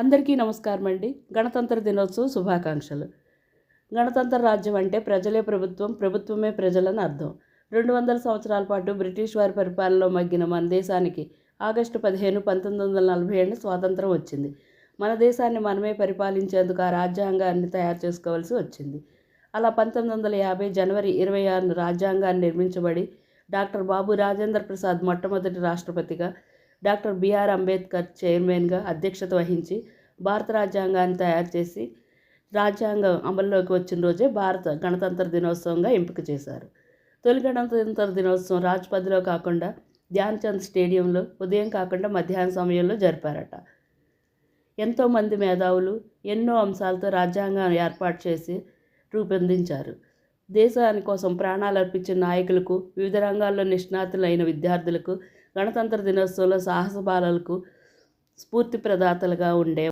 అందరికీ నమస్కారం అండి. గణతంత్ర దినోత్సవ శుభాకాంక్షలు. గణతంత్ర రాజ్యం అంటే ప్రజలే ప్రభుత్వం, ప్రభుత్వమే ప్రజలని అర్థం. 200 సంవత్సరాల పాటు బ్రిటిష్ వారి పరిపాలనలో మగ్గిన మన దేశానికి ఆగస్టు 15, 1947 స్వాతంత్రం వచ్చింది. మన దేశాన్ని మనమే పరిపాలించేందుకు ఆ రాజ్యాంగాన్ని తయారు చేసుకోవాల్సి వచ్చింది. అలా 1950 జనవరి 26 రాజ్యాంగాన్ని నిర్మించబడి డాక్టర్ బాబు రాజేంద్ర ప్రసాద్ మొట్టమొదటి రాష్ట్రపతిగా, డాక్టర్ బిఆర్ అంబేద్కర్ చైర్మన్గా అధ్యక్షత వహించి భారత రాజ్యాంగాన్ని తయారు చేసి రాజ్యాంగం అమల్లోకి వచ్చిన రోజే భారత గణతంత్ర దినోత్సవంగా ఎంపిక చేశారు. తొలి గణతంత్ర దినోత్సవం రాజ్పథ్లో కాకుండా ధ్యాన్ చంద్ స్టేడియంలో ఉదయం కాకుండా మధ్యాహ్న సమయంలో జరిపారట. ఎంతోమంది మేధావులు ఎన్నో అంశాలతో రాజ్యాంగం ఏర్పాటు చేసి రూపొందించారు. దేశాని కోసం ప్రాణాలు అర్పించిన నాయకులకు, వివిధ రంగాల్లో నిష్ణాతులైన విద్యార్థులకు, గణతంత్ర దినోత్సవంలో సాహస బాలలకు స్ఫూర్తి ప్రదాతలుగా ఉండే